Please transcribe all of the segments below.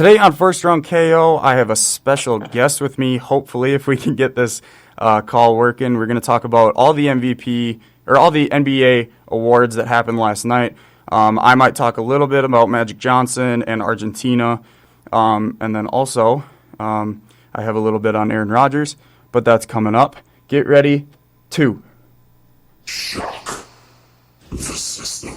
Today on First Round KO, I have a special guest with me. Hopefully, if we can get this call working, we're going to talk about all the MVP or all the NBA awards that happened last night. I might talk a little bit about Magic Johnson and Argentina, and then also I have a little bit on Aaron Rodgers, but that's coming up. Get ready to shock the system.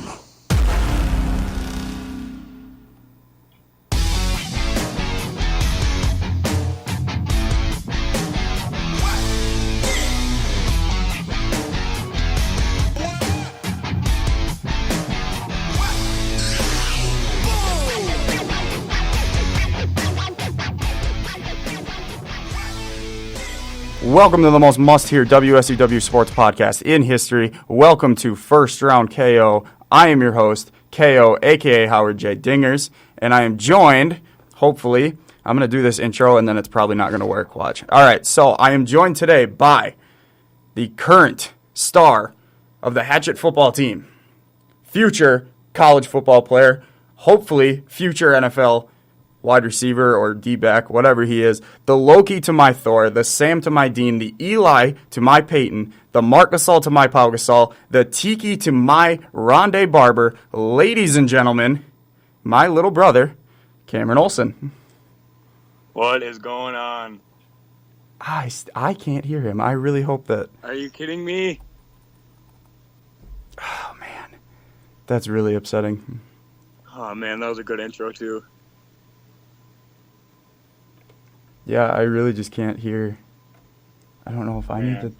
Welcome to the most must-hear WSUW sports podcast in history. Welcome to First Round KO. I am your host, KO, a.k.a. Howard J. Dingers, and I am joined, hopefully, I'm going to do this intro and then it's probably not going to work. Watch. All right, so I am joined today by the current star of the Hatchet football team, future college football player, hopefully future NFL wide receiver or D-back, whatever he is, the Loki to my Thor, the Sam to my Dean, the Eli to my Peyton, the Marc Gasol to my Pau Gasol, the Tiki to my Rondé Barber, ladies and gentlemen, my little brother, Cameron Olson. What is going on? I can't hear him. I really hope that... Are you kidding me? Oh, man. That's really upsetting. Oh, man, that was a good intro, too. Yeah, I really just can't hear. I don't know if I need to...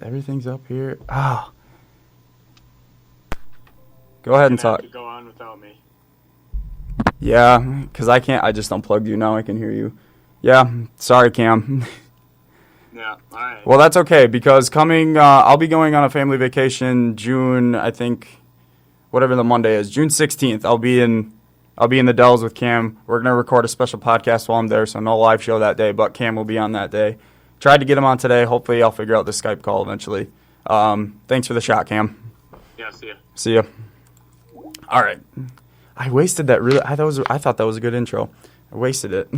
Everything's up here. Oh. Go ahead and talk. Have to go on without me. Yeah, because I can't. I just unplugged you. Now I can hear you. Yeah, sorry, Cam. Yeah, all right. Well, that's okay, because I'll be going on a family vacation June, I think, whatever the Monday is, June 16th. I'll be in the Dells with Cam. We're going to record a special podcast while I'm there, so no live show that day, but Cam will be on that day. Tried to get him on today. Hopefully I'll figure out the Skype call eventually. Thanks for the shot, Cam. Yeah, see ya. See ya. All right. I wasted that really. I thought that was a good intro. I wasted it.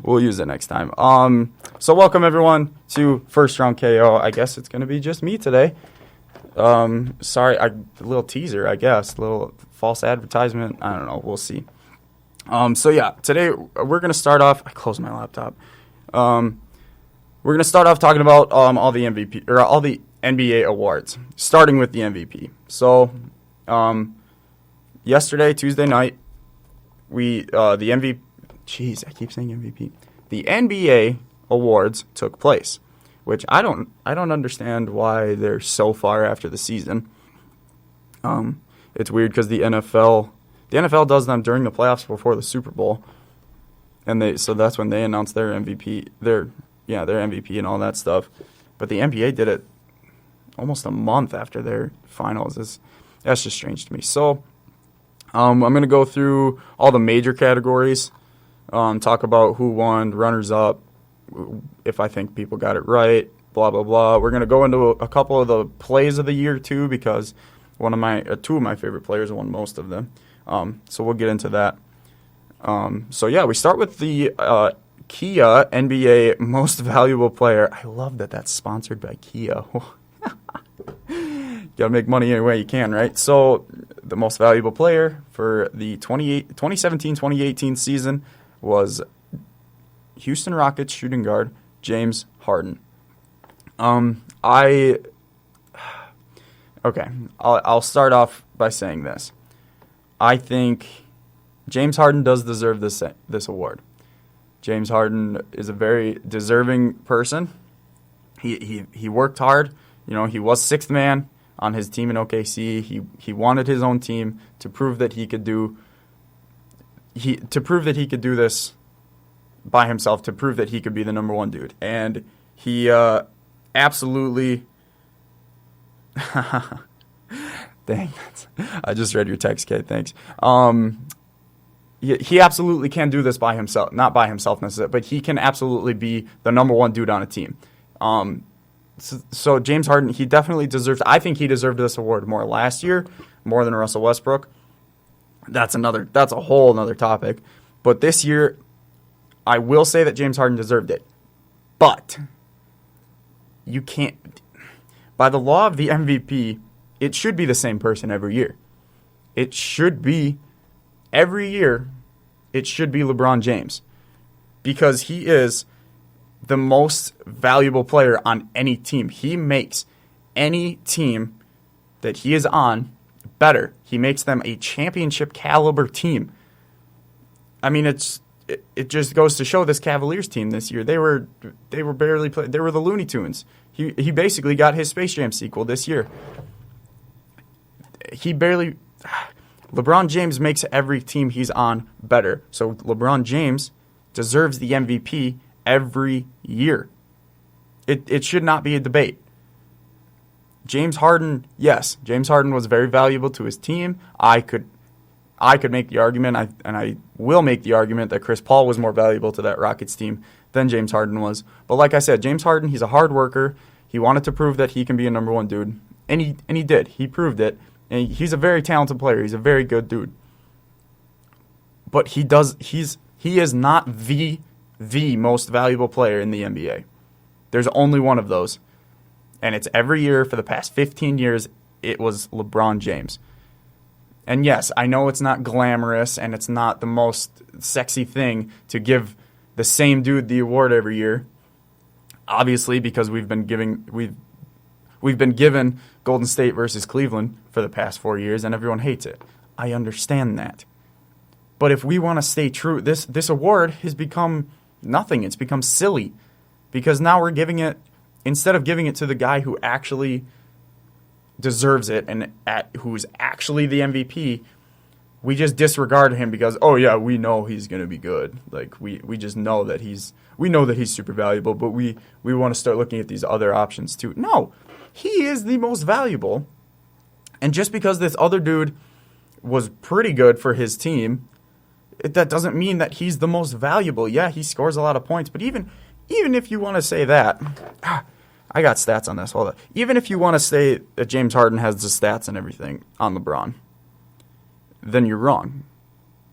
We'll use it next time. So welcome everyone to First Round KO. I guess it's going to be just me today. Sorry, a little teaser, I guess, a little false advertisement. I don't know. We'll see. So yeah, today we're going to start off. I closed my laptop. We're going to start off talking about all the MVP or all the NBA awards, starting with the MVP. So, yesterday, Tuesday night, the MVP. Jeez, I keep saying MVP. The NBA awards took place, which I don't understand why they're so far after the season. It's weird because the NFL does them during the playoffs before the Super Bowl, and so that's when they announce their MVP, their MVP and all that stuff. But the NBA did it almost a month after their finals. That's just strange to me. So I'm going to go through all the major categories, talk about who won, runners up, if I think people got it right, blah, blah, blah. We're going to go into a couple of the plays of the year, too, because two of my favorite players won most of them. So we'll get into that. So, yeah, we start with the Kia NBA Most Valuable Player. I love that that's sponsored by Kia. You got to make money any way you can, right? So the most valuable player for the 2017-2018 season was Houston Rockets shooting guard James Harden. I'll start off by saying this. I think James Harden does deserve this award. James Harden is a very deserving person. He worked hard. You know, he was sixth man on his team in OKC. He wanted his own team to prove that he could do this by himself, to prove that he could be the number one dude. And he absolutely dang, I just read your text, Kate. Thanks. He absolutely can do this by himself. Not by himself necessarily, but he can absolutely be the number one dude on a team. So James Harden, he definitely deserves. I think he deserved this award more last year, more than Russell Westbrook. That's a whole another topic. But this year, I will say that James Harden deserved it. But you can't, by the law of the MVP, it should be the same person every year. It should be, every year, it should be LeBron James. Because he is the most valuable player on any team. He makes any team that he is on better. He makes them a championship caliber team. I mean, it just goes to show this Cavaliers team this year. They were barely play. They were the Looney Tunes. He basically got his Space Jam sequel this year. LeBron James makes every team he's on better. So LeBron James deserves the MVP every year. It should not be a debate. James Harden, yes, James Harden was very valuable to his team. I could make the argument, and I will make the argument that Chris Paul was more valuable to that Rockets team than James Harden was. But like I said, James Harden, he's a hard worker. He wanted to prove that he can be a number one dude, and he did. He proved it. And he's a very talented player. He's a very good dude. But he is not the most valuable player in the NBA. There's only one of those. And it's every year for the past 15 years, it was LeBron James. And yes, I know it's not glamorous and it's not the most sexy thing to give the same dude the award every year. Obviously, because we've been given Golden State versus Cleveland for the past 4 years, and everyone hates it. I understand that. But if we want to stay true, this award has become nothing. It's become silly. Because now we're giving it, instead of giving it to the guy who actually deserves it and who's actually the MVP, we just disregard him because, oh yeah, we know he's going to be good. Like we just know that he's super valuable, but we want to start looking at these other options too. No, he is the most valuable. And just because this other dude was pretty good for his team, that doesn't mean that he's the most valuable. Yeah, he scores a lot of points, but even if you want to say that, I got stats on this. Hold on. Even if you want to say that James Harden has the stats and everything on LeBron, then you're wrong.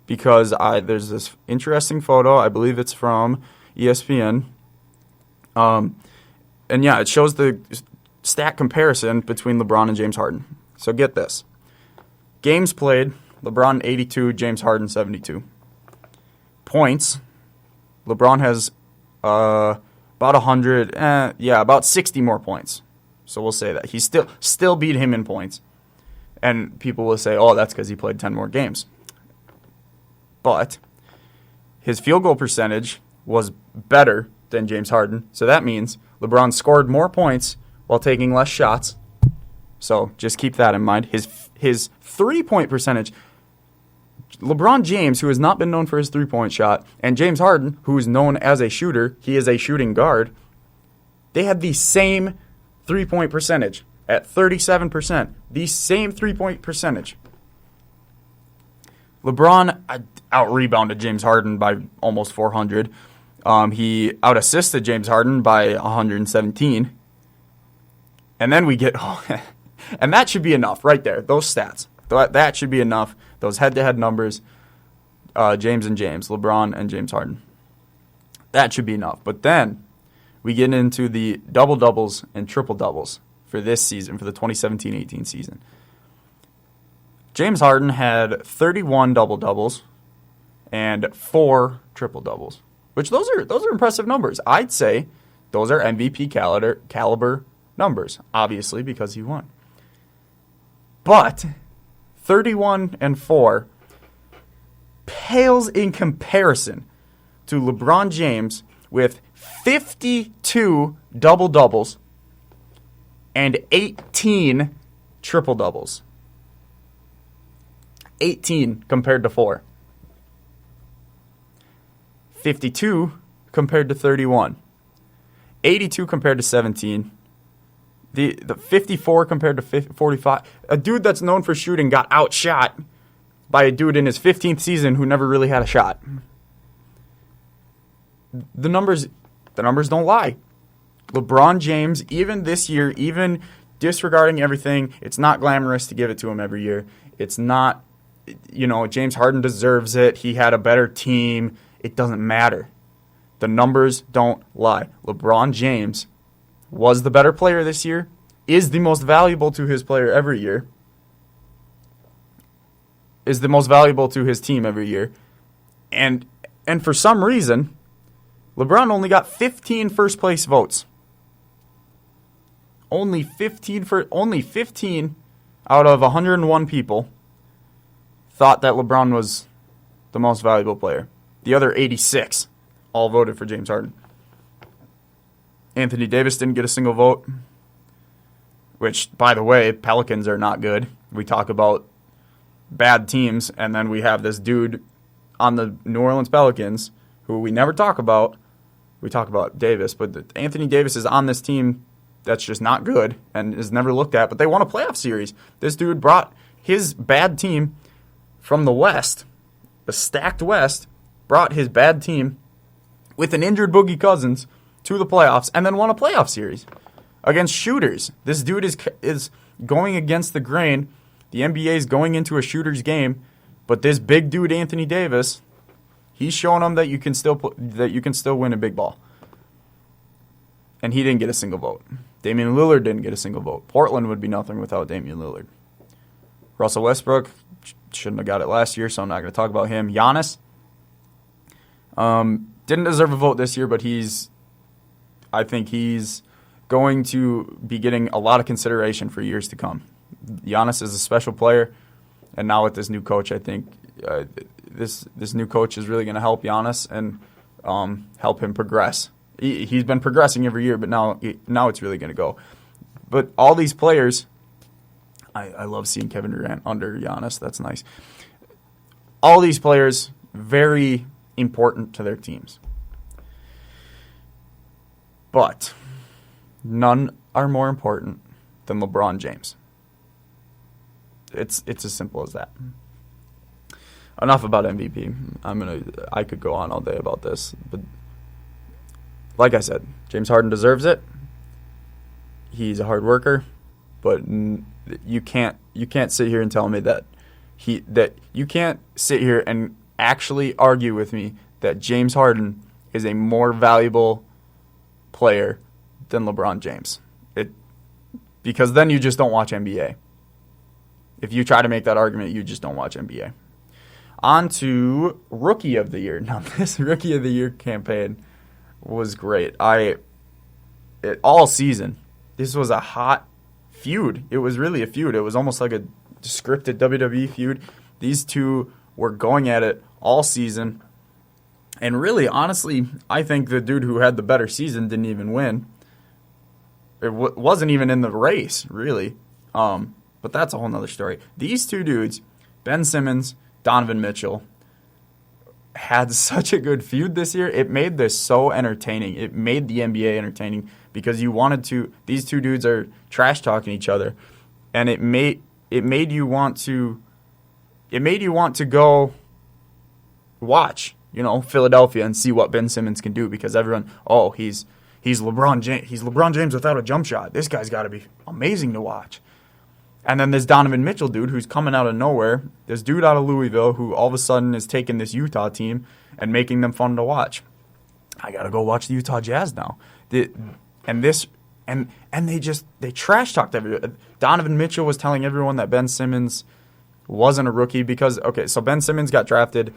Because there's this interesting photo. I believe it's from ESPN. And yeah, it shows the stat comparison between LeBron and James Harden. So get this. Games played, LeBron 82, James Harden 72. Points, LeBron has about 100, about 60 more points. So we'll say that. He still beat him in points. And people will say, oh, that's because he played 10 more games. But his field goal percentage was better than James Harden. So that means LeBron scored more points while taking less shots. So just keep that in mind. His three-point percentage, LeBron James, who has not been known for his three-point shot, and James Harden, who is known as a shooter, he is a shooting guard, they had the same three-point percentage at 37%. The same three-point percentage. LeBron out-rebounded James Harden by almost 400. He out-assisted James Harden by 117. And then we get... and that should be enough right there, those stats. That should be enough. Those head-to-head numbers, James and James, LeBron and James Harden. That should be enough. But then we get into the double-doubles and triple-doubles for this season, for the 2017-18 season. James Harden had 31 double-doubles and 4 triple-doubles, which those are impressive numbers. I'd say those are MVP caliber numbers, obviously, because he won. But 31 and 4 pales in comparison to LeBron James with 52 double-doubles and 18 triple-doubles. 18 compared to 4. 52 compared to 31. 82 compared to 17. The 54 compared to 45. A dude that's known for shooting got outshot by a dude in his 15th season who never really had a shot. The numbers don't lie. LeBron James, even this year, even disregarding everything, it's not glamorous to give it to him every year. It's not James Harden deserves it. He had a better team. It doesn't matter. The numbers don't lie. LeBron James was the better player this year, is the most valuable to his player every year, is the most valuable to his team every year. And for some reason, LeBron only got 15 first place votes. Only 15 out of 101 people thought that LeBron was the most valuable player. The other 86 all voted for James Harden. Anthony Davis didn't get a single vote, which, by the way, Pelicans are not good. We talk about bad teams, and then we have this dude on the New Orleans Pelicans who we never talk about. We talk about Davis, but Anthony Davis is on this team that's just not good and is never looked at, but they won a playoff series. This dude brought his bad team from the West, the stacked West, brought his bad team with an injured Boogie Cousins to the playoffs and then won a playoff series against shooters. This dude is going against the grain. The NBA is going into a shooter's game, but this big dude Anthony Davis, he's showing them that you can still win a big ball. And he didn't get a single vote. Damian Lillard didn't get a single vote. Portland would be nothing without Damian Lillard. Russell Westbrook shouldn't have got it last year, so I'm not going to talk about him. Giannis didn't deserve a vote this year, but I think he's going to be getting a lot of consideration for years to come. Giannis is a special player, and now with this new coach, I think this new coach is really going to help Giannis and help him progress. He's been progressing every year, but now it's really going to go. But all these players, I love seeing Kevin Durant under Giannis. That's nice. All these players, very important to their teams. But none are more important than LeBron James. It's as simple as that. Enough about MVP. I could go on all day about this, but like I said, James Harden deserves it. He's a hard worker, but you can't sit here and tell me that you can't sit here and actually argue with me that James Harden is a more valuable player than LeBron James. Because then you just don't watch NBA. If you try to make that argument, you just don't watch NBA. On to Rookie of the Year. Now, this Rookie of the Year campaign was great. All season, this was a hot feud. It was really a feud. It was almost like a scripted WWE feud. These two were going at it all season. And really, honestly, I think the dude who had the better season didn't even win. It wasn't even in the race, really. But that's a whole nother story. These two dudes, Ben Simmons, Donovan Mitchell, had such a good feud this year. It made this so entertaining. It made the NBA entertaining because these two dudes are trash talking each other, and it made you want to go watch, Philadelphia and see what Ben Simmons can do, because everyone, he's LeBron James. He's LeBron James without a jump shot. This guy's got to be amazing to watch. And then this Donovan Mitchell dude who's coming out of nowhere, this dude out of Louisville who all of a sudden is taking this Utah team and making them fun to watch. I got to go watch the Utah Jazz now. They trash talked everyone. Donovan Mitchell was telling everyone that Ben Simmons wasn't a rookie because, so Ben Simmons got drafted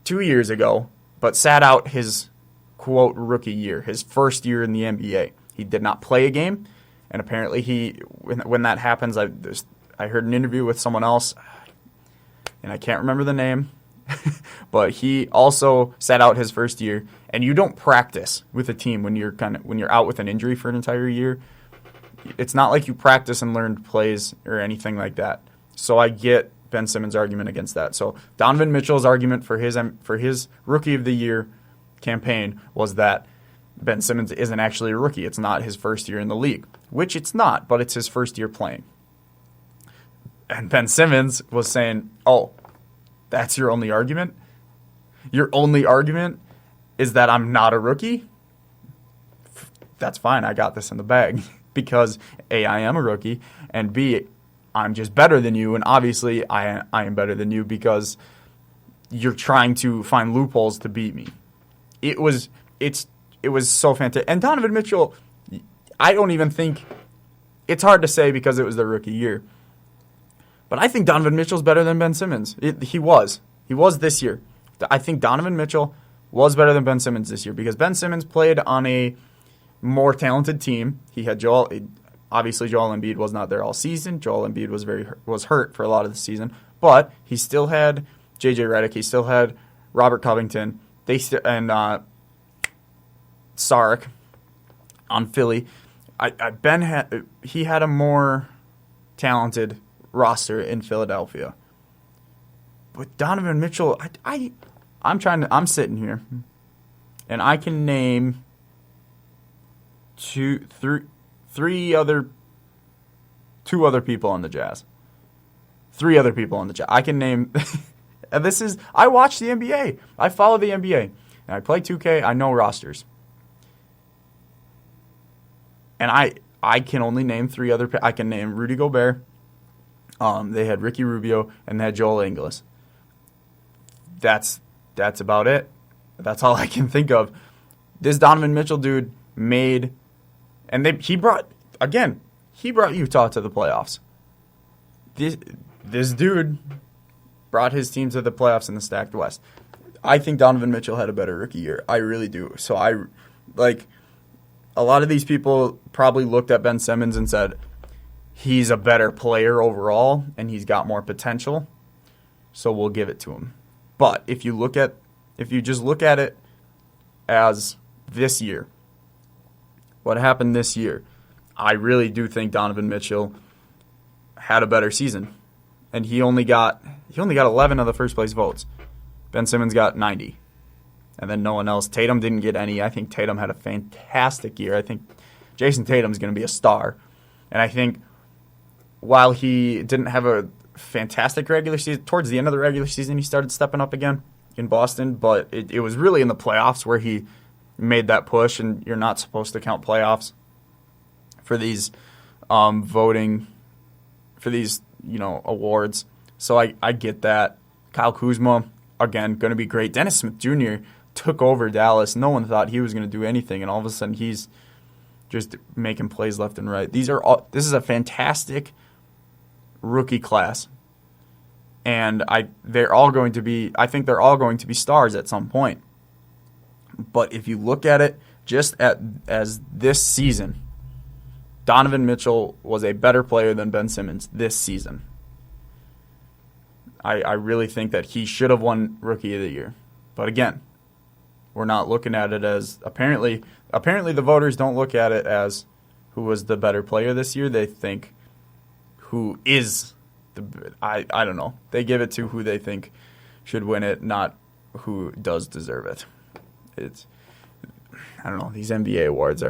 2 years ago, but sat out his, quote, rookie year, his first year in the NBA. He did not play a game. And apparently when that happens, I heard an interview with someone else, and I can't remember the name, but he also sat out his first year. And you don't practice with a team when you're out with an injury for an entire year. It's not like you practice and learn plays or anything like that. So I get Ben Simmons' argument against that. So Donovan Mitchell's argument for his Rookie of the Year campaign was that Ben Simmons isn't actually a rookie. It's not his first year in the league, which it's not, but it's his first year playing. And Ben Simmons was saying, that's your only argument? Your only argument is that I'm not a rookie? That's fine. I got this in the bag because A, I am a rookie, and B, I'm just better than you, and obviously I am better than you because you're trying to find loopholes to beat me. It was so fantastic. And Donovan Mitchell, I don't even think it's hard to say because it was their rookie year. But I think Donovan Mitchell's better than Ben Simmons. He was this year. I think Donovan Mitchell was better than Ben Simmons this year because Ben Simmons played on a more talented team. He had obviously Joel Embiid was not there all season. Joel Embiid was hurt for a lot of the season, but he still had JJ Redick. He still had Robert Covington. And Saric on Philly. Ben had a more talented roster in Philadelphia. But Donovan Mitchell, I'm sitting here, and I can name two other people on the Jazz. Three other people on the Jazz. I can name. I watch the NBA. I follow the NBA, and I play 2K. I know rosters, and I can only name three other. I can name Rudy Gobert. They had Ricky Rubio and they had Joel Ingles. That's about it. That's all I can think of. This Donovan Mitchell dude made, and he brought Utah to the playoffs. This dude brought his team to the playoffs in the stacked West. I think Donovan Mitchell had a better rookie year. I really do. So a lot of these people probably looked at Ben Simmons and said, he's a better player overall, and he's got more potential, so we'll give it to him. But if you just look at it as this year, what happened this year, I really do think Donovan Mitchell had a better season, and he only got 11 of the first place votes. Ben Simmons got 90, and then no one else. Tatum didn't get any. I think Tatum had a fantastic year. I think Jason Tatum's going to be a star, and I think while he didn't have a fantastic regular season, towards the end of the regular season, he started stepping up again in Boston. But it was really in the playoffs where he made that push, and you're not supposed to count playoffs for these voting for these awards. So I get that. Kyle Kuzma, again, going to be great. Dennis Smith Jr. took over Dallas. No one thought he was going to do anything, and all of a sudden he's just making plays left and right. This is a fantastic rookie class, and I think they're all going to be stars at some point. But if you look at it just as this season, Donovan Mitchell was a better player than Ben Simmons this season. I really think that he should have won Rookie of the Year. But again, we're not looking at it as apparently the voters don't look at it as who was the better player this year. They think who is I don't know. They give it to who they think should win it, not who does deserve it. I don't know. These NBA awards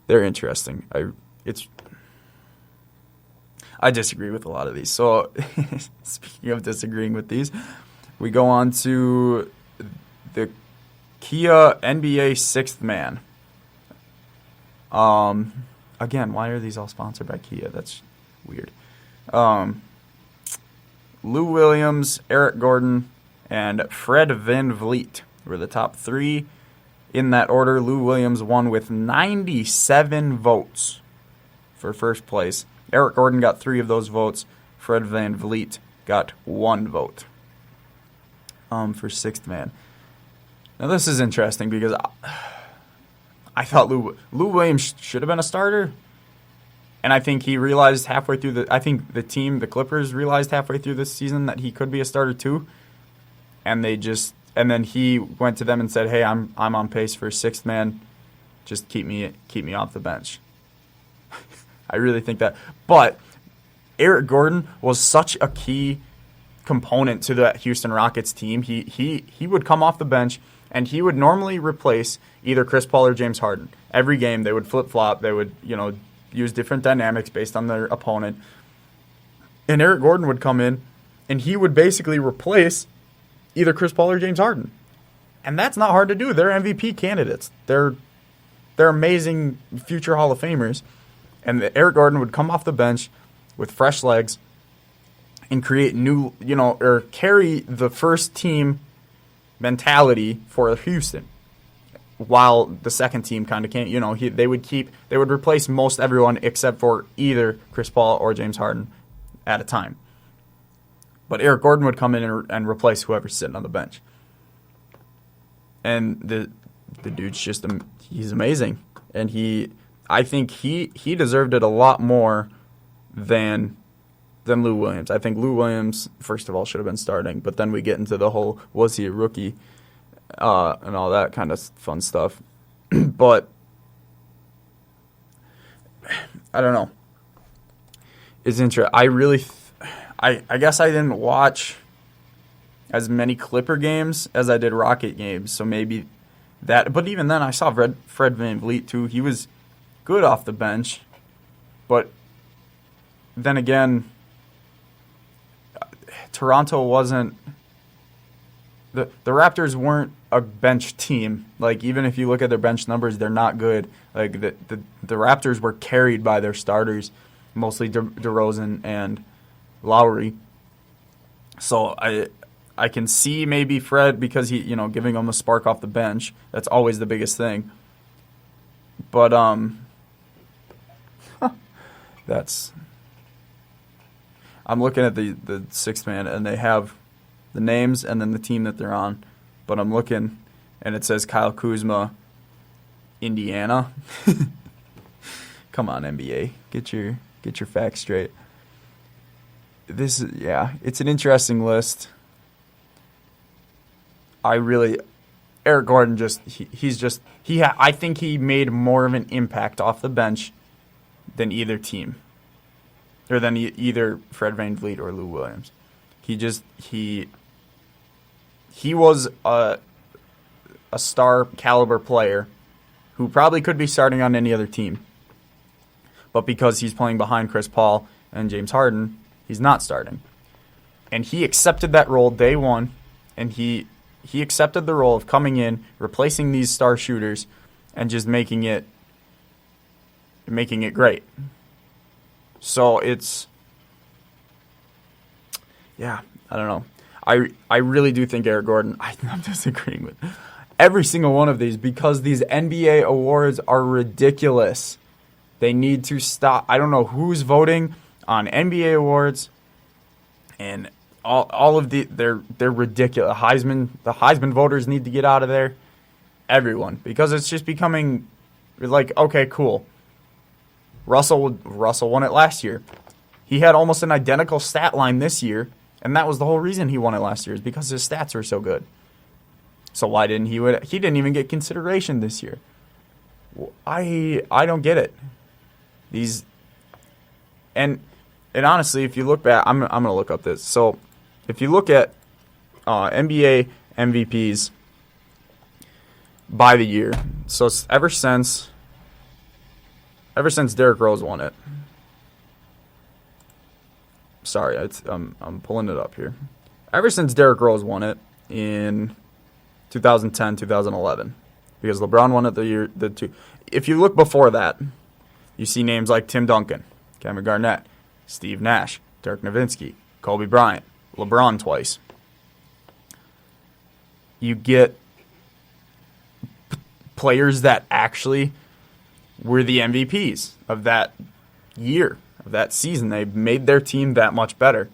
they're interesting. I disagree with a lot of these. So speaking of disagreeing with these, we go on to the Kia NBA Sixth Man. Again, why are these all sponsored by Kia? That's weird. Lou Williams, Eric Gordon, and Fred VanVleet were the top three in that order. Lou Williams won with 97 votes for first place. Eric Gordon got 3 of those votes. Fred VanVleet got 1 vote for sixth man. Now this is interesting because I thought Lou Williams should have been a starter, and I think he realized halfway through the Clippers realized halfway through this season that he could be a starter too, and then he went to them and said, "Hey, I'm on pace for sixth man. Just keep me off the bench." I really think that. But Eric Gordon was such a key component to that Houston Rockets team. He would come off the bench, and he would normally replace either Chris Paul or James Harden. Every game they would flip-flop. They would, use different dynamics based on their opponent. And Eric Gordon would come in, and he would basically replace either Chris Paul or James Harden. And that's not hard to do. They're MVP candidates. They're amazing future Hall of Famers. And Eric Gordon would come off the bench, with fresh legs and create new, or carry the first team mentality for Houston, while the second team kind of can't. They would replace most everyone except for either Chris Paul or James Harden at a time. But Eric Gordon would come in and replace whoever's sitting on the bench. And the dude's just he's amazing, and I think he deserved it a lot more than Lou Williams. I think Lou Williams, first of all, should have been starting, but then we get into the whole, was he a rookie, and all that kind of fun stuff. But I don't know. It's interesting. I guess I didn't watch as many Clipper games as I did Rocket games, so maybe that. But even then, I saw Fred VanVleet too. He was good off the bench, but then again, Toronto wasn't. The Raptors weren't a bench team. Like, even if you look at their bench numbers, they're not good. Like, the Raptors were carried by their starters, mostly DeRozan and Lowry. So I can see maybe Fred, because he, giving him a spark off the bench. That's always the biggest thing. But I'm looking at the sixth man, and they have the names and then the team that they're on. But I'm looking, and it says Kyle Kuzma, Indiana. Come on, NBA, get your facts straight. It's an interesting list. Eric Gordon I think he made more of an impact off the bench than either team, or than either Fred VanVleet or Lou Williams. He was a star caliber player who probably could be starting on any other team, but because he's playing behind Chris Paul and James Harden, he's not starting. And he accepted that role day one, and he accepted the role of coming in, replacing these star shooters, and just making it great. So I don't know. I really do think Eric Gordon, I'm disagreeing with every single one of these, because these NBA awards are ridiculous. They need to stop. I don't know who's voting on NBA awards, and all of they're ridiculous. The Heisman voters need to get out of there. Everyone, because it's just becoming like, okay, cool. Russell won it last year. He had almost an identical stat line this year, and that was the whole reason he won it last year, is because his stats were so good. So why didn't he didn't even get consideration this year? I don't get it. And honestly, if you look back, I'm gonna look up this. So if you look at NBA MVPs by the year, so it's ever since Derrick Rose won it. Sorry, I'm pulling it up here. Ever since Derrick Rose won it in 2010, 2011, because LeBron won it the two. If you look before that, you see names like Tim Duncan, Kevin Garnett, Steve Nash, Dirk Nowitzki, Kobe Bryant, LeBron twice. You get players that actually were the MVPs of that year, of that season. They made their team that much better.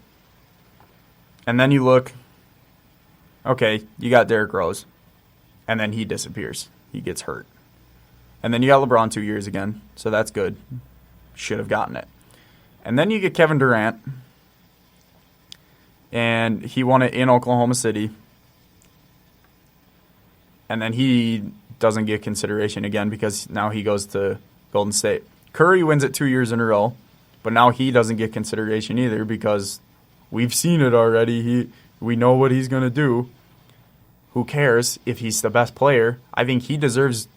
And then you look, okay, you got Derrick Rose, and then he disappears. He gets hurt. And then you got LeBron 2 years again, so that's good. Should have gotten it. And then you get Kevin Durant, and he won it in Oklahoma City. And then he doesn't get consideration again because now he goes to Golden State. Curry wins it 2 years in a row, but now he doesn't get consideration either because we've seen it already. We know what he's going to do. Who cares if he's the best player? I think he deserves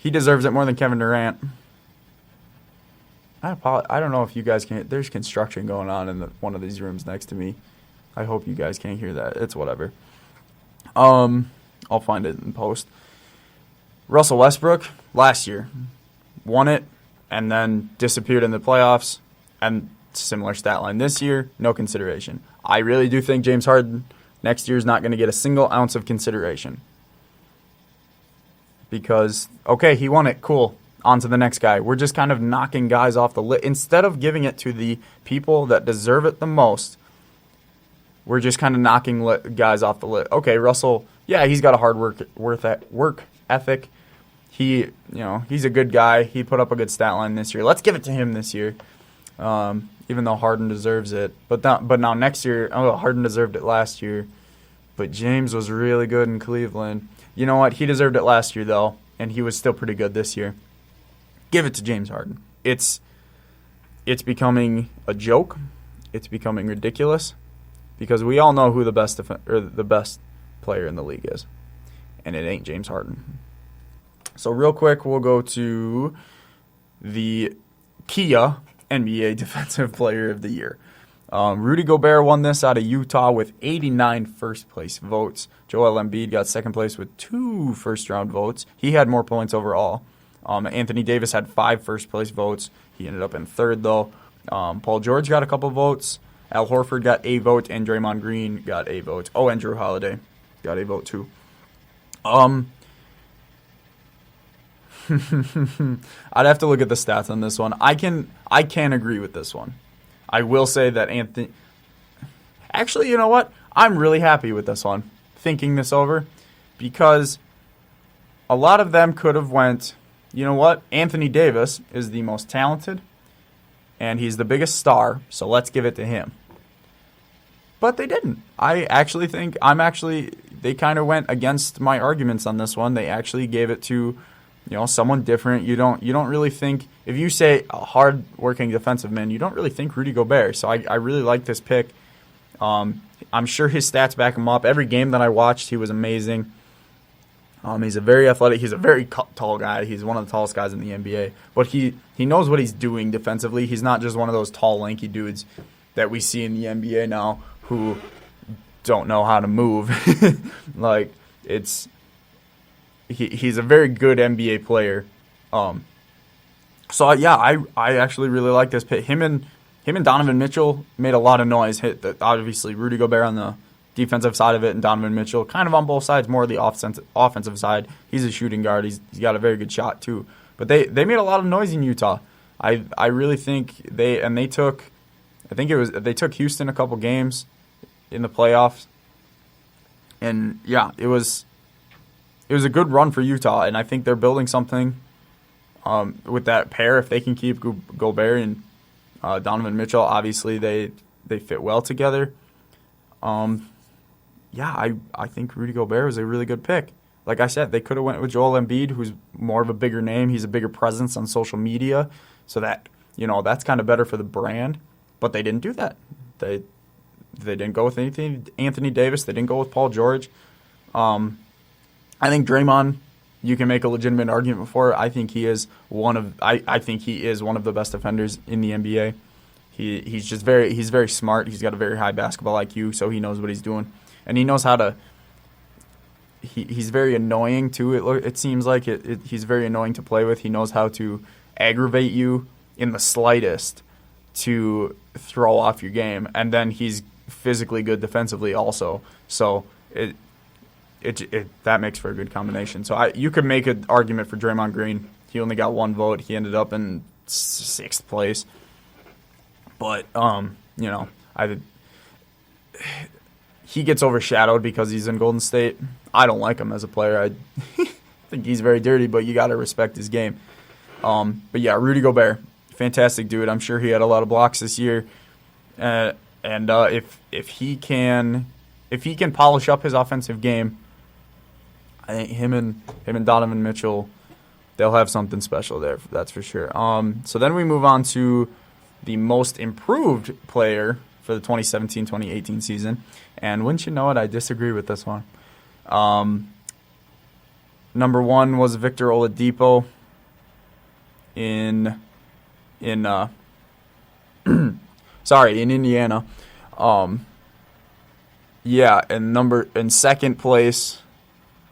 it more than Kevin Durant. I don't know if you guys can. There's construction going on in one of these rooms next to me. I hope you guys can't hear that. It's whatever. I'll find it in post. Russell Westbrook last year won it and then disappeared in the playoffs. and similar stat line this year, no consideration. I really do think James Harden next year is not going to get a single ounce of consideration. Because, okay, he won it, cool, on to the next guy. We're just kind of knocking guys off the list. Instead of giving it to the people that deserve it the most, we're just kind of knocking guys off the list. Okay, Russell, yeah, he's got a hard work ethic. He's a good guy. He put up a good stat line this year. Let's give it to him this year, even though Harden deserves it. But now next year, Harden deserved it last year. But James was really good in Cleveland. You know what? He deserved it last year, though, and he was still pretty good this year. Give it to James Harden. It's becoming a joke. It's becoming ridiculous because we all know who the best player in the league is, and it ain't James Harden. So real quick, we'll go to the Kia NBA Defensive Player of the Year. Rudy Gobert won this out of Utah with 89 first-place votes. Joel Embiid got second place with 2 first-round votes. He had more points overall. Anthony Davis had 5 first-place votes. He ended up in third, though. Paul George got a couple votes. Al Horford got a vote, and Draymond Green got a vote. Oh, and Drew Holiday got a vote, too. I'd have to look at the stats on this one. I can agree with this one. I will say that Anthony... Actually, you know what? I'm really happy with this one, thinking this over, because a lot of them could have went, you know what? Anthony Davis is the most talented, and he's the biggest star, so let's give it to him. But they didn't. I actually think they kind of went against my arguments on this one. They actually gave it to someone different. You don't really think, if you say a hard-working defensive man, you don't really think Rudy Gobert. So I really like this pick. I'm sure his stats back him up. Every game that I watched, he was amazing. He's a very athletic. He's a very tall guy. He's one of the tallest guys in the NBA. But he knows what he's doing defensively. He's not just one of those tall, lanky dudes that we see in the NBA now who don't know how to move. He's a very good NBA player. I actually really like this pick. Him and Donovan Mitchell made a lot of noise. Obviously, Rudy Gobert on the defensive side of it, and Donovan Mitchell kind of on both sides, more the offensive side. He's a shooting guard. He's got a very good shot too. But they made a lot of noise in Utah. I really think they took Houston a couple games in the playoffs, and yeah, it was a good run for Utah, and I think they're building something with that pair. If they can keep Gobert and Donovan Mitchell, obviously they fit well together. I think Rudy Gobert was a really good pick. Like I said, they could have went with Joel Embiid, who's more of a bigger name. He's a bigger presence on social media, so that that's kind of better for the brand. But they didn't do that. They didn't go with Anthony Davis. They didn't go with Paul George. I think Draymond, you can make a legitimate argument for. I think he is one of the best defenders in the NBA. He's very smart. He's got a very high basketball IQ, so he knows what he's doing, and he knows how to. He's very annoying too. It seems like he's very annoying to play with. He knows how to aggravate you in the slightest to throw off your game, and then he's physically good defensively also. So that makes for a good combination. So you could make an argument for Draymond Green. He only got 1 vote. He ended up in 6th place. But he gets overshadowed because he's in Golden State. I don't like him as a player. I think he's very dirty, but you got to respect his game. But yeah, Rudy Gobert, fantastic dude. I'm sure he had a lot of blocks this year. And if he can polish up his offensive game, I think him and Donovan Mitchell, they'll have something special there. That's for sure. So then we move on to the most improved player for the 2017-2018 season, and wouldn't you know it, I disagree with this one. Number 1 was Victor Oladipo in Indiana. And second place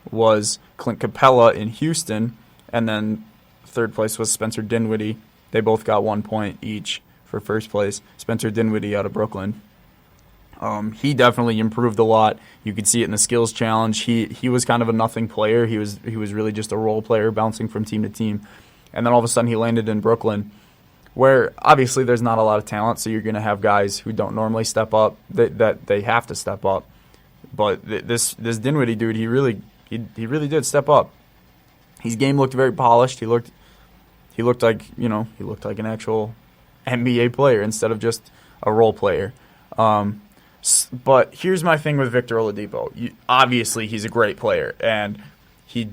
was Clint Capella in Houston, and then third place was Spencer Dinwiddie. They both got 1 point each for first place. Spencer Dinwiddie out of Brooklyn. He definitely improved a lot. You could see it in the skills challenge. He was kind of a nothing player. He was really just a role player bouncing from team to team. And then all of a sudden he landed in Brooklyn, where obviously there's not a lot of talent, so you're going to have guys who don't normally step up that they have to step up. But this Dinwiddie dude, he really did step up. His game looked very polished. He looked like an actual NBA player instead of just a role player. But here's my thing with Victor Oladipo. Obviously, he's a great player, and he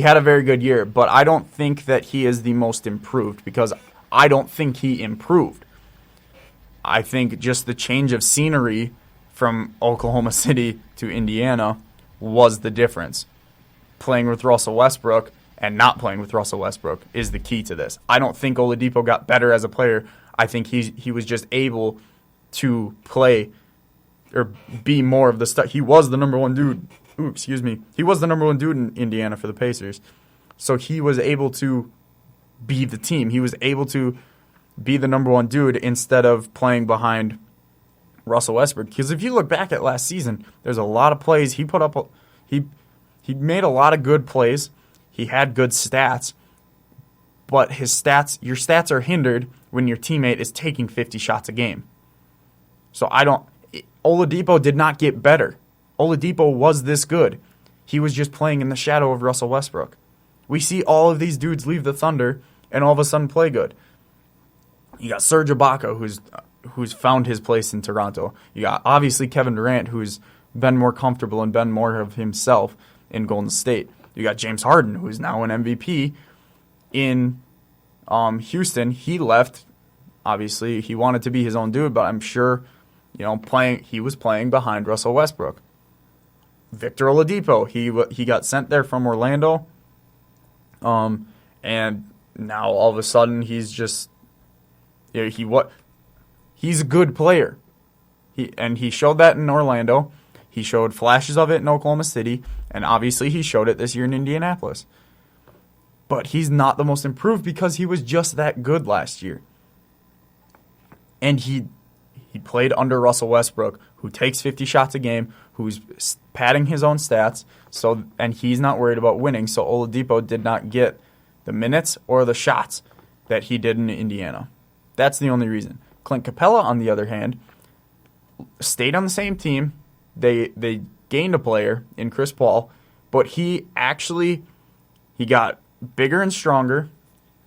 had a very good year, but I don't think that he is the most improved because I don't think he improved. I think just the change of scenery from Oklahoma City to Indiana was the difference. Playing with Russell Westbrook and not playing with Russell Westbrook is the key to this. I don't think Oladipo got better as a player. I think he was just able to play or be more of the stuff. He was the number one dude. He was the number one dude in Indiana for the Pacers. So he was able to be the team. He was able to be the number one dude instead of playing behind Russell Westbrook. Because if you look back at last season, there's a lot of plays he put up. He made a lot of good plays. He had good stats. But your stats are hindered when your teammate is taking 50 shots a game. So Oladipo did not get better. Oladipo was this good. He was just playing in the shadow of Russell Westbrook. We see all of these dudes leave the Thunder and all of a sudden play good. You got Serge Ibaka, who's found his place in Toronto. You got obviously Kevin Durant, who's been more comfortable and been more of himself in Golden State. You got James Harden, who's now an MVP in Houston. He left. Obviously, he wanted to be his own dude, but I'm sure, he was playing behind Russell Westbrook. Victor Oladipo, he got sent there from Orlando, and now all of a sudden he's just he's a good player. He showed that in Orlando. He showed flashes of it in Oklahoma City, and obviously he showed it this year in Indianapolis. But he's not the most improved because he was just that good last year. And he played under Russell Westbrook, who takes 50 shots a game, who's padding his own stats, and he's not worried about winning. So Oladipo did not get the minutes or the shots that he did in Indiana. That's the only reason. Clint Capella, on the other hand, stayed on the same team. They gained a player in Chris Paul, but he got bigger and stronger,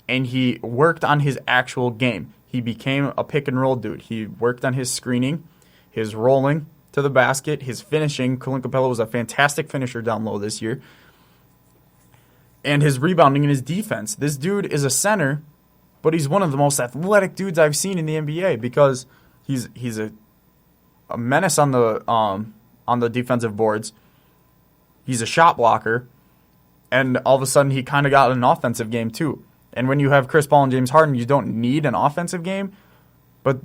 and he worked on his actual game. He became a pick-and-roll dude. He worked on his screening, his rolling to the basket, his finishing. Clint Capella was a fantastic finisher down low this year. And his rebounding and his defense. This dude is a center, but he's one of the most athletic dudes I've seen in the NBA because he's a menace on the defensive boards. He's a shot blocker. And all of a sudden, he kind of got an offensive game, too. And when you have Chris Paul and James Harden, you don't need an offensive game. But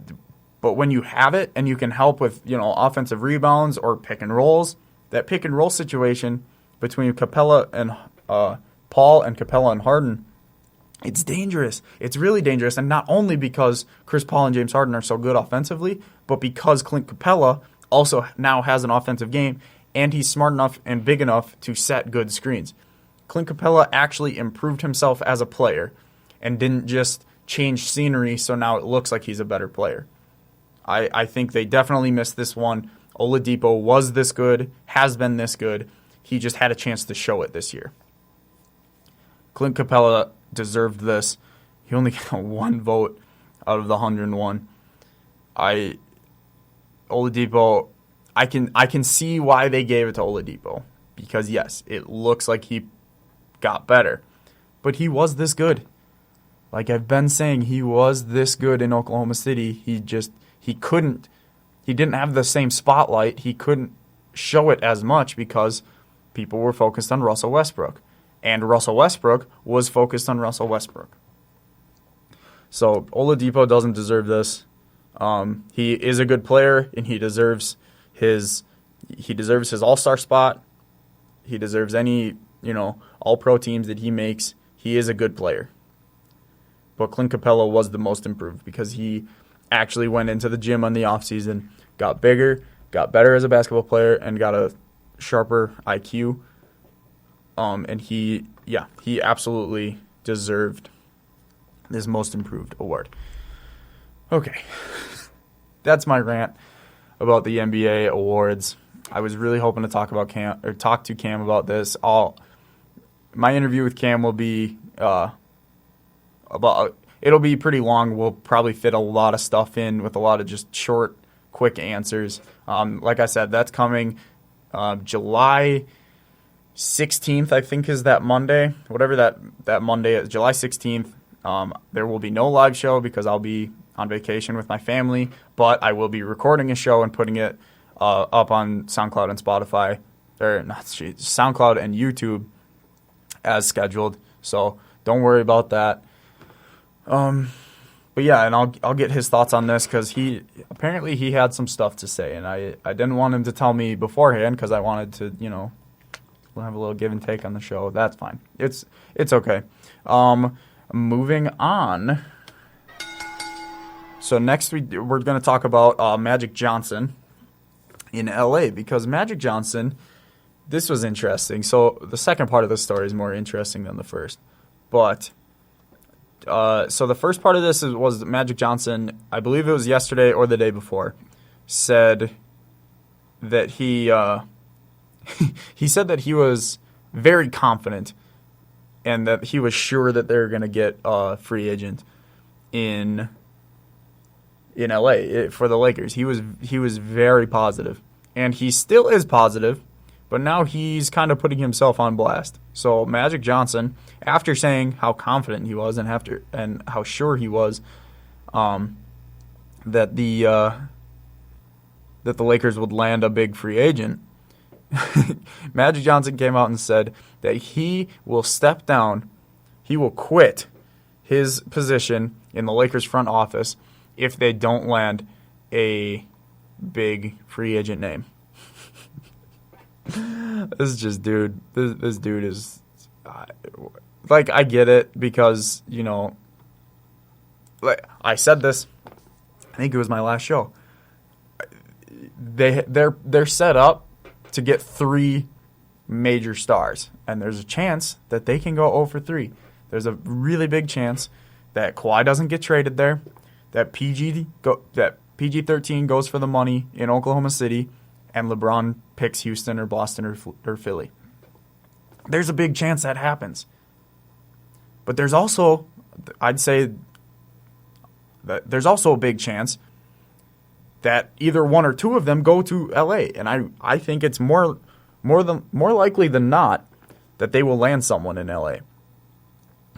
when you have it and you can help with, offensive rebounds or pick and rolls, that pick and roll situation between Capella and Paul and Capella and Harden, it's dangerous. It's really dangerous. And not only because Chris Paul and James Harden are so good offensively, but because Clint Capella also now has an offensive game, and he's smart enough and big enough to set good screens. Clint Capella actually improved himself as a player and didn't just change scenery so now it looks like he's a better player. I think they definitely missed this one. Oladipo was this good, has been this good. He just had a chance to show it this year. Clint Capella deserved this. He only got one vote out of the 101. Oladipo, I can see why they gave it to Oladipo because yes, it looks like he got better, but he was this good. Like I've been saying, he was this good in Oklahoma City. He didn't have the same spotlight. He couldn't show it as much because people were focused on Russell Westbrook, and Russell Westbrook was focused on Russell Westbrook. So Oladipo doesn't deserve this. He is a good player, and he deserves his All-Star spot. He deserves any, All-Pro teams that he makes. He is a good player. but Clint Capella was the most improved because he actually went into the gym on the offseason, got bigger, got better as a basketball player, and got a sharper IQ. And he absolutely deserved this most improved award. Okay. That's my rant about the NBA awards. I was really hoping to talk to Cam about this. My interview with Cam will be it'll be pretty long. We'll probably fit a lot of stuff in with a lot of just short, quick answers. Like I said, that's coming July 16th, I think, is that Monday. Whatever that Monday is, July 16th. There will be no live show because I'll be on vacation with my family, but I will be recording a show and putting it up on SoundCloud and Spotify, or not SoundCloud and YouTube as scheduled. So don't worry about that. But yeah, and I'll get his thoughts on this because he had some stuff to say, and I didn't want him to tell me beforehand because I wanted to, we'll have a little give and take on the show. That's fine. It's okay. Moving on. So next we're going to talk about Magic Johnson in LA because Magic Johnson, this was interesting. So the second part of the story is more interesting than the first. But so the first part of this was Magic Johnson, I believe it was yesterday or the day before, said that he said that he was very confident and that he was sure that they were going to get a free agent in LA for the Lakers. He was very positive, and he still is positive, but now he's kind of putting himself on blast. So Magic Johnson, after saying how confident he was and how sure he was that the Lakers would land a big free agent, Magic Johnson came out and said that he will step down, he will quit his position in the Lakers front office if they don't land a big free agent name. This is just, dude. This dude is like, I get it because like I said this. I think it was my last show. They're set up to get 3 major stars, and there's a chance that they can go 0 for 3. There's a really big chance that Kawhi doesn't get traded there, that PG-13 goes for the money in Oklahoma City, and LeBron picks Houston or Boston or Philly. There's a big chance that happens. But there's also, I'd say, that there's also a big chance that either one or two of them go to LA, and I think it's more likely than not that they will land someone in LA.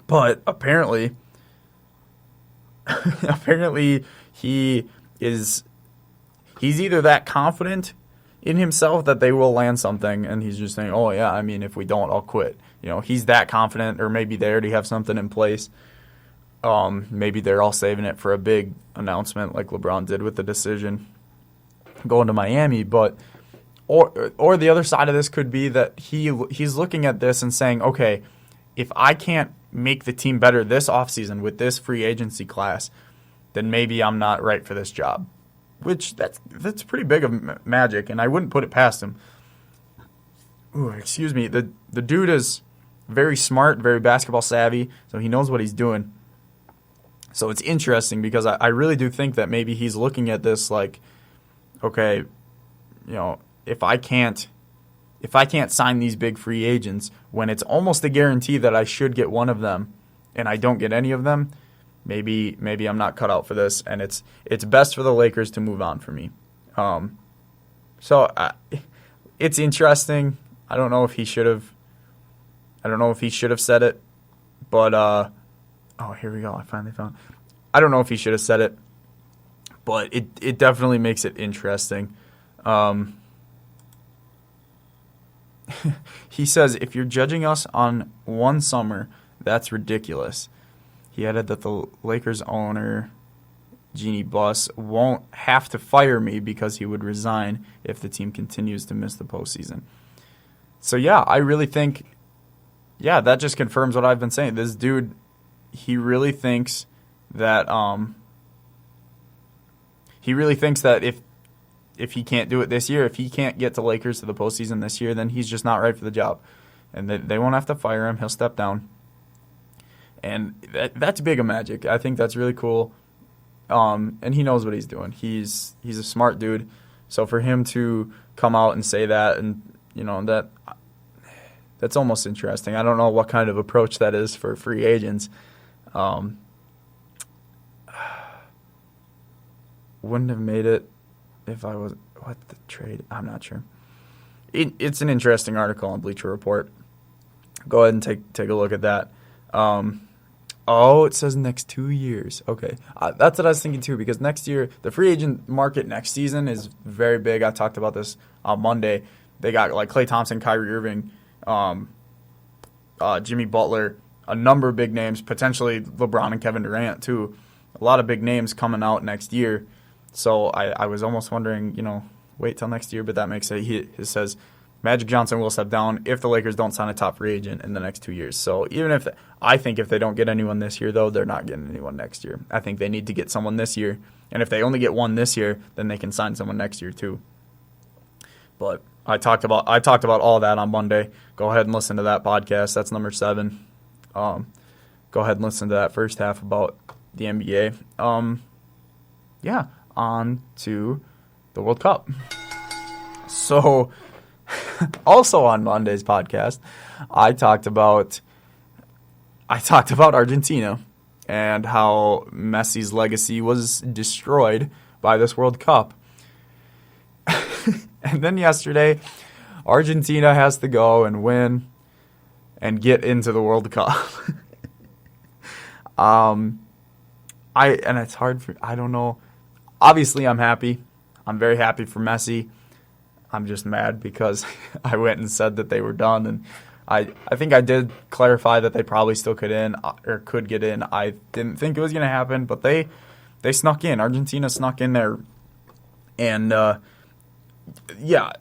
But apparently he's either that confident in himself that they will land something, and he's just saying, "Oh yeah, I mean, if we don't, I'll quit." He's that confident, or maybe they already have something in place. Maybe they're all saving it for a big announcement like LeBron did with the decision going to Miami. But or the other side of this could be that he's looking at this and saying, okay, if I can't make the team better this offseason with this free agency class, then maybe I'm not right for this job. Which that's pretty big of Magic, and I wouldn't put it past him. Ooh, excuse me. The dude is very smart, very basketball savvy, so he knows what he's doing. So it's interesting because I really do think that maybe he's looking at this like, okay, if I can't sign these big free agents when it's almost a guarantee that I should get one of them and I don't get any of them, maybe I'm not cut out for this, and it's best for the Lakers to move on for me. It's interesting. I don't know if he should have said it, but oh, here we go. I finally found. I don't know if he should have said it, but it definitely makes it interesting. He says, if you're judging us on one summer, that's ridiculous. He added that the Lakers owner, Jeannie Buss, won't have to fire me because he would resign if the team continues to miss the postseason. So, yeah, I really think, that just confirms what I've been saying. This dude, he really thinks that he really thinks that if he can't do it this year, if he can't get the Lakers to the postseason this year, then he's just not right for the job. And they won't have to fire him. He'll step down. And that's big of Magic. I think that's really cool. And he knows what he's doing. He's a smart dude. So for him to come out and say that, and that's almost interesting. I don't know what kind of approach that is for free agents. Wouldn't have made it if I was the trade. I'm not sure. It's an interesting article on Bleacher Report. Go ahead and take a look at that. It says next 2 years. Okay. That's what I was thinking too, because next year, the free agent market next season is very big. I talked about this on Monday. They got like Klay Thompson, Kyrie Irving, Jimmy Butler, a number of big names, potentially LeBron and Kevin Durant too. A lot of big names coming out next year. So I was almost wondering, wait till next year, but that makes it. He says Magic Johnson will step down if the Lakers don't sign a top free agent in the next 2 years. So I think if they don't get anyone this year, though, they're not getting anyone next year. I think they need to get someone this year. And if they only get one this year, then they can sign someone next year too. But I talked about all that on Monday. Go ahead and listen to that podcast. That's number 7. Go ahead and listen to that first half about the NBA. On to the World Cup. So, also on Monday's podcast, I talked about Argentina and how Messi's legacy was destroyed by this World Cup. And then yesterday, Argentina has to go and win and get into the World Cup. It's hard for, I don't know. Obviously, I'm happy. I'm very happy for Messi. I'm just mad because I went and said that they were done, and I think I did clarify that they probably still could get in. I didn't think it was going to happen, but they snuck in. Argentina snuck in there, and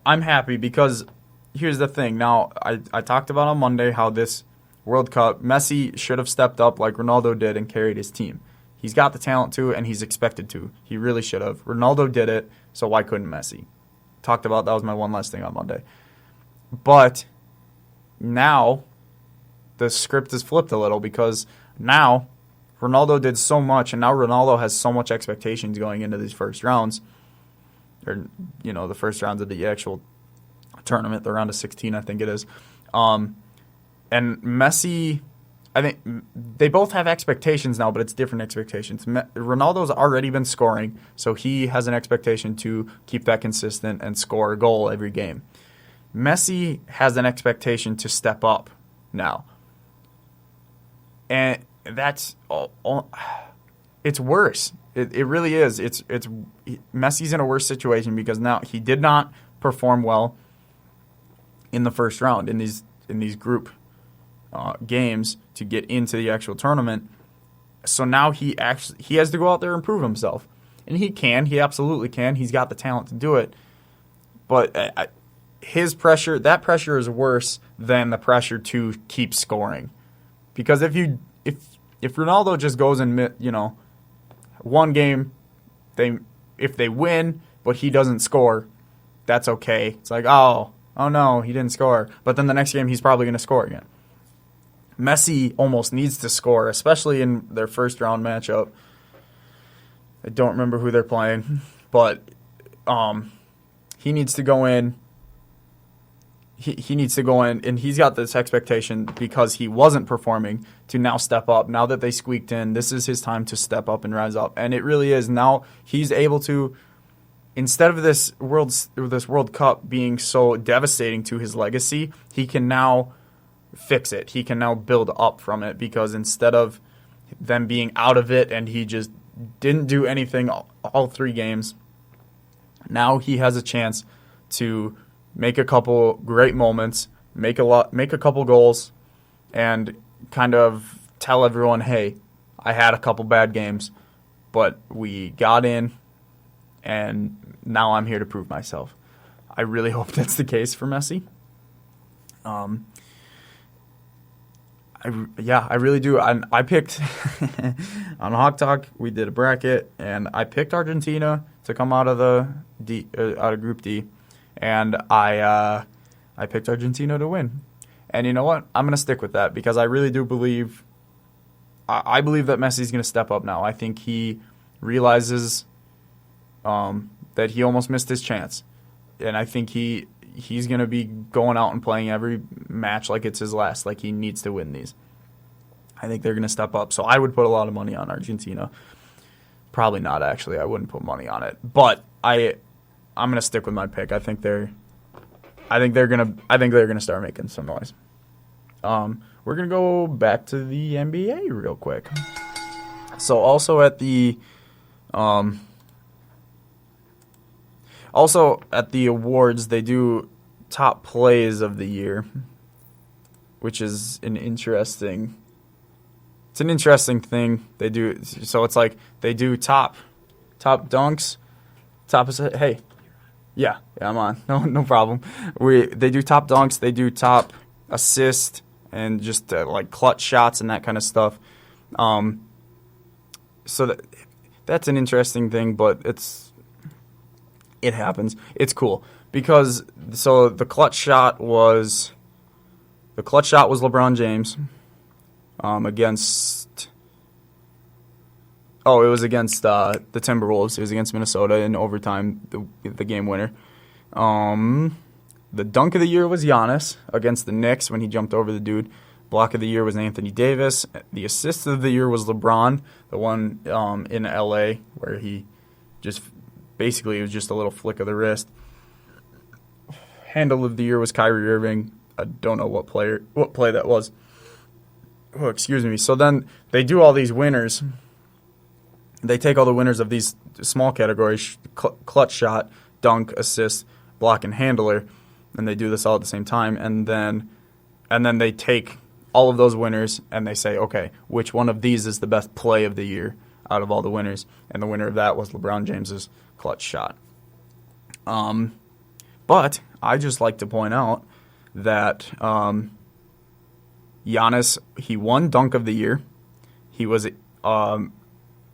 I'm happy because here's the thing. Now, I talked about on Monday how this World Cup, Messi should have stepped up like Ronaldo did and carried his team. He's got the talent to, and he's expected to. He really should have. Ronaldo did it, so why couldn't Messi? Talked about that was my one last thing on Monday. But now the script is flipped a little because now Ronaldo did so much, and now Ronaldo has so much expectations going into these first rounds, or the first rounds of the actual tournament, the round of 16, I think it is. And Messi, I think they both have expectations now, but it's different expectations. Ronaldo's already been scoring, so he has an expectation to keep that consistent and score a goal every game. Messi has an expectation to step up now. And that's it's worse. It really is. It's Messi's in a worse situation because now he did not perform well in the first round in these group games to get into the actual tournament. So now he has to go out there and prove himself. And he absolutely can. He's got the talent to do it. But that pressure is worse than the pressure to keep scoring. Because if Ronaldo just goes and one game, if they win but he doesn't score, that's okay. It's like, oh no, he didn't score. But then the next game he's probably going to score again. Messi almost needs to score, especially in their first round matchup. I don't remember who they're playing, but he needs to go in. He needs to go in, and he's got this expectation because he wasn't performing to now step up. Now that they squeaked in, this is his time to step up and rise up, and it really is. Now he's able to, instead of this World Cup being so devastating to his legacy, he can now fix it. He can now build up from it because instead of them being out of it and he just didn't do anything all 3 games, now he has a chance to make a couple great moments, make a couple goals, and kind of tell everyone, hey, I had a couple bad games, but we got in, and now I'm here to prove myself. I really hope that's the case for Messi. I really do. I picked on Hawk Talk. We did a bracket, and I picked Argentina to come out of out of Group D, and I picked Argentina to win. And you know what? I'm gonna stick with that because I really do believe. I believe that Messi's gonna step up now. I think he realizes that he almost missed his chance, and I think he's going to be going out and playing every match like it's his last, like he needs to win these. I think they're going to step up. So I would put a lot of money on Argentina. Probably not, actually. I wouldn't put money on it. But I'm going to stick with my pick. I think they're going to start making some noise. We're going to go back to the NBA real quick. So also at the awards, they do top plays of the year, which is an interesting thing. They do, so it's like they do top dunks, hey, yeah, I'm on. No problem. They do top dunks, they do top assist, and just like clutch shots and that kind of stuff. So that's an interesting thing, but it happens. It's cool because the clutch shot was LeBron James against. Oh, it was against the Timberwolves. It was against Minnesota in overtime, the game winner. The dunk of the year was Giannis against the Knicks when he jumped over the dude. Block of the year was Anthony Davis. The assist of the year was LeBron, the one in LA where he just. Basically, it was just a little flick of the wrist. Handle of the year was Kyrie Irving. I don't know what play that was. Oh, excuse me. So then they do all these winners. They take all the winners of these small categories, clutch shot, dunk, assist, block, and handler, and they do this all at the same time. And then they take all of those winners and they say, okay, which one of these is the best play of the year out of all the winners? And the winner of that was LeBron James's clutch shot. But I just like to point out that Giannis, he won dunk of the year. He was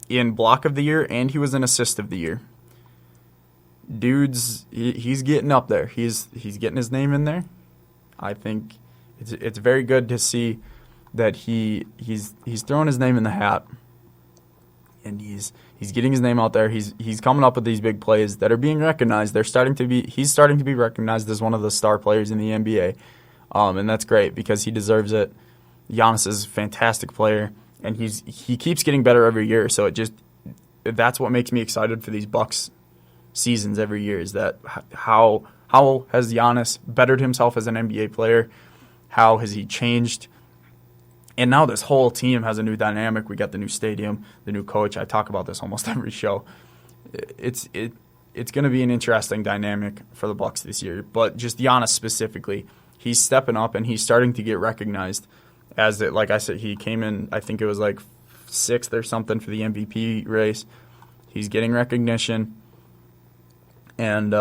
in block of the year, and he was in assist of the year. Dude's he's getting up there. He's getting his name in there. I think it's very good to see that he's throwing his name in the hat. And he's getting his name out there. He's coming up with these big plays that are being recognized. He's starting to be recognized as one of the star players in the NBA, and that's great because he deserves it. Giannis is a fantastic player, and he keeps getting better every year. So that's what makes me excited for these Bucks seasons every year. Is that how has Giannis bettered himself as an NBA player? How has he changed? And now this whole team has a new dynamic. We got the new stadium, the new coach. I talk about this almost every show. It's going to be an interesting dynamic for the Bucks this year. But just Giannis specifically, he's stepping up and he's starting to get recognized. Like I said, he came in, I think it was like 6th or something for the MVP race. He's getting recognition, and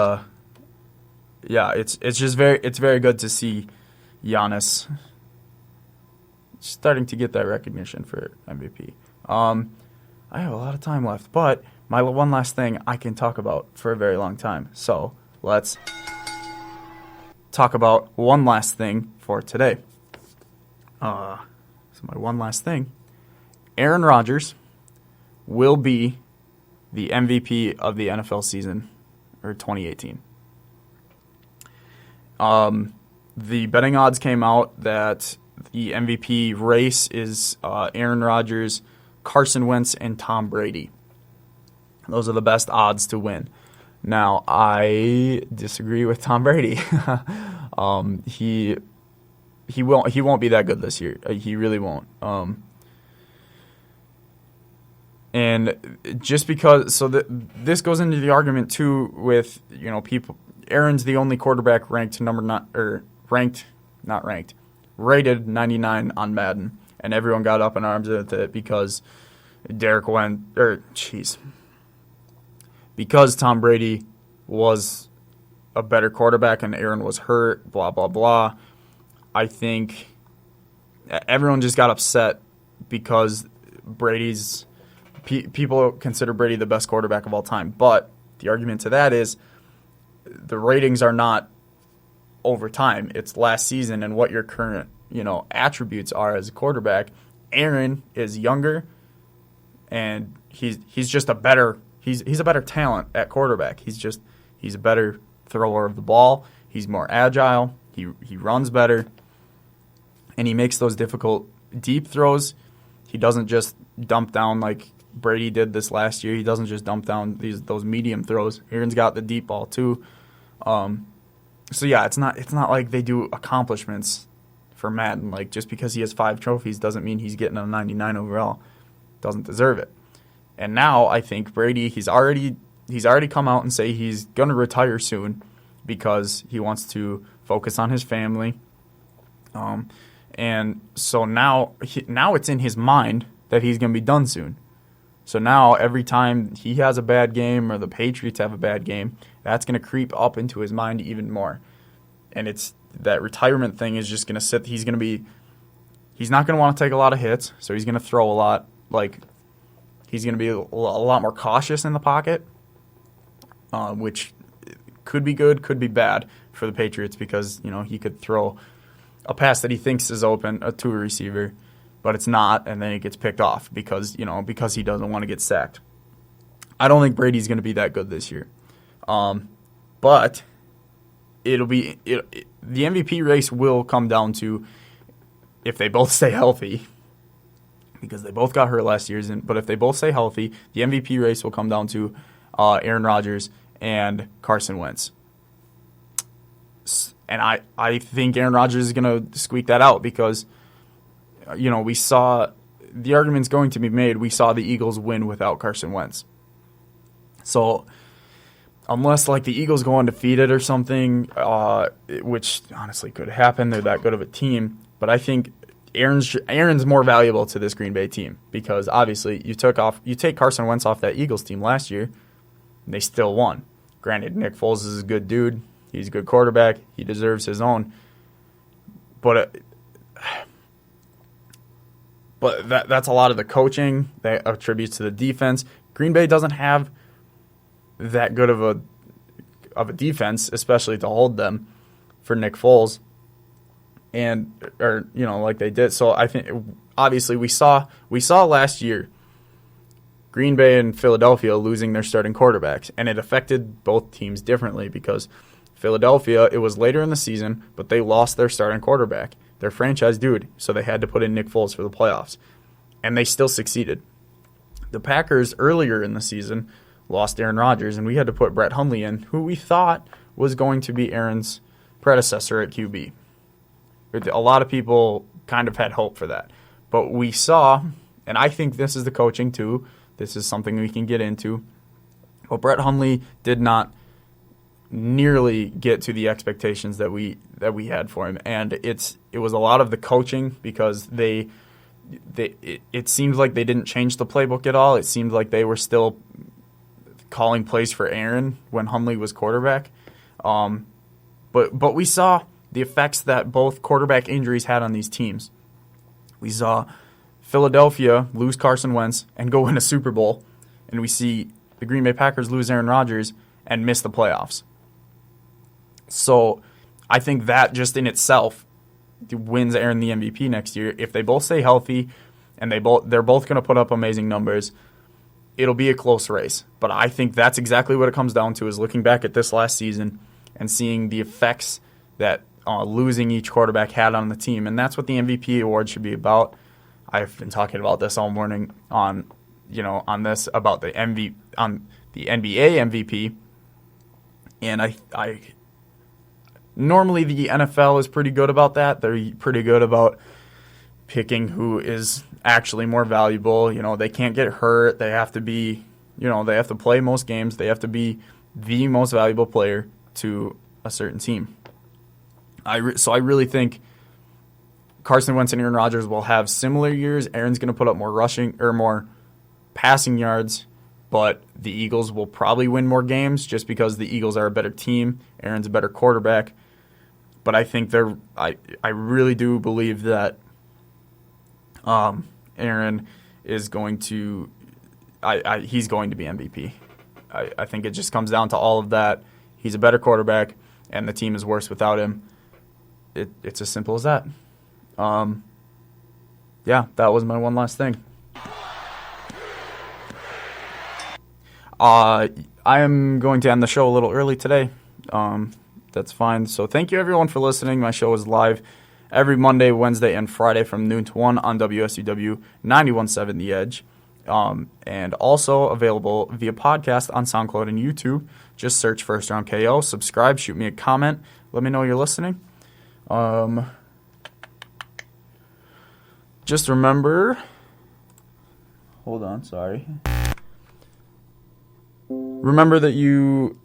it's very good to see Giannis starting to get that recognition for MVP. I have a lot of time left, but my one last thing I can talk about for a very long time. So let's talk about one last thing for today. So my one last thing, Aaron Rodgers will be the MVP of the NFL season, or 2018. The betting odds came out that the MVP race is Aaron Rodgers, Carson Wentz, and Tom Brady. Those are the best odds to win. Now, I disagree with Tom Brady. He won't be that good this year. He really won't. And just because, this goes into the argument too with people. Aaron's the only quarterback rated 99 on Madden, and everyone got up in arms with it because because Tom Brady was a better quarterback and Aaron was hurt, blah, blah, blah. I think everyone just got upset because people consider Brady the best quarterback of all time. But the argument to that is the ratings are not over time. It's last season and what your current, attributes are as a quarterback. Aaron is younger, and he's just a better talent at quarterback. He's a better thrower of the ball. He's more agile. He runs better, and he makes those difficult deep throws. He doesn't just dump down like Brady did this last year. He doesn't just dump down those medium throws. Aaron's got the deep ball too. So yeah, it's not like they do accomplishments for Madden. Like, just because he has 5 trophies doesn't mean he's getting a 99 overall. Doesn't deserve it. And now I think Brady, he's already come out and say he's going to retire soon because he wants to focus on his family. And so now it's in his mind that he's going to be done soon. So now every time he has a bad game or the Patriots have a bad game, that's going to creep up into his mind even more. And it's that retirement thing is just going to sit. He's not going to want to take a lot of hits, so he's going to throw a lot. Like, he's going to be a lot more cautious in the pocket, which could be good, could be bad for the Patriots because, he could throw a pass that he thinks is open to a receiver, but it's not, and then it gets picked off because he doesn't want to get sacked. I don't think Brady's going to be that good this year. But the MVP race will come down to if they both stay healthy, because they both got hurt last year. But if they both stay healthy, the MVP race will come down to Aaron Rodgers and Carson Wentz. And I think Aaron Rodgers is going to squeak that out because, we saw the argument's going to be made. We saw the Eagles win without Carson Wentz. So unless like the Eagles go undefeated or something, which honestly could happen, they're that good of a team. But I think Aaron's more valuable to this Green Bay team because obviously you take Carson Wentz off that Eagles team last year, and they still won. Granted, Nick Foles is a good dude. He's a good quarterback. He deserves his own. But that's a lot of the coaching that attributes to the defense. Green Bay doesn't have that good of a defense, especially to hold them for Nick Foles, like they did. So I think obviously we saw last year Green Bay and Philadelphia losing their starting quarterbacks, and it affected both teams differently because Philadelphia, it was later in the season, but they lost their starting quarterback, their franchise dude, so they had to put in Nick Foles for the playoffs, and they still succeeded. The Packers earlier in the season lost Aaron Rodgers, and we had to put Brett Hundley in, who we thought was going to be Aaron's predecessor at QB. A lot of people kind of had hope for that. But we saw, and I think this is the coaching too, this is something we can get into, but Brett Hundley did not nearly get to the expectations that we had for him. And it was a lot of the coaching because it seemed like they didn't change the playbook at all. It seemed like they were still calling plays for Aaron when Hundley was quarterback. But we saw the effects that both quarterback injuries had on these teams. We saw Philadelphia lose Carson Wentz and go win a Super Bowl, and we see the Green Bay Packers lose Aaron Rodgers and miss the playoffs. So I think that just in itself wins Aaron the MVP next year. If they both stay healthy and they're both going to put up amazing numbers, it'll be a close race. But I think that's exactly what it comes down to, is looking back at this last season and seeing the effects that losing each quarterback had on the team. And that's what the MVP award should be about. I've been talking about this all morning on this about the NBA MVP. And I normally the NFL is pretty good about that. They're pretty good about picking who is actually more valuable. They can't get hurt. They have to be, they have to play most games. They have to be the most valuable player to a certain team. So I really think Carson Wentz and Aaron Rodgers will have similar years. Aaron's going to put up more rushing or more passing yards, but the Eagles will probably win more games just because the Eagles are a better team. Aaron's a better quarterback. But I think I really do believe that Aaron is going to he's going to be MVP. I think it just comes down to all of that. He's a better quarterback, and the team is worse without him. It's as simple as that. Yeah, that was my one last thing. I am going to end the show a little early today. That's fine. So thank you, everyone, for listening. My show is live every Monday, Wednesday, and Friday from noon to 1 on WSUW 91.7 The Edge. And also available via podcast on SoundCloud and YouTube. Just search First Round KO. Subscribe. Shoot me a comment. Let me know you're listening. Just remember... Hold on, sorry. Remember that you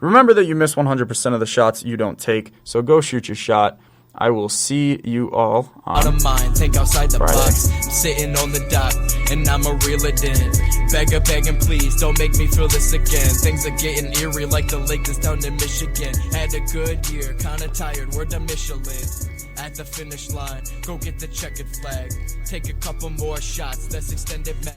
miss 100% of the shots you don't take. So go shoot your shot. I will see you all on Friday. Think outside the box. I'm sitting on the dock, and I'ma reel it in. Begging, please, don't make me feel this again. Things are getting eerie like the lake that's down in Michigan. Had a good year, kinda tired, we're the Michelin. At the finish line, go get the checkered flag. Take a couple more shots, let's extend it back.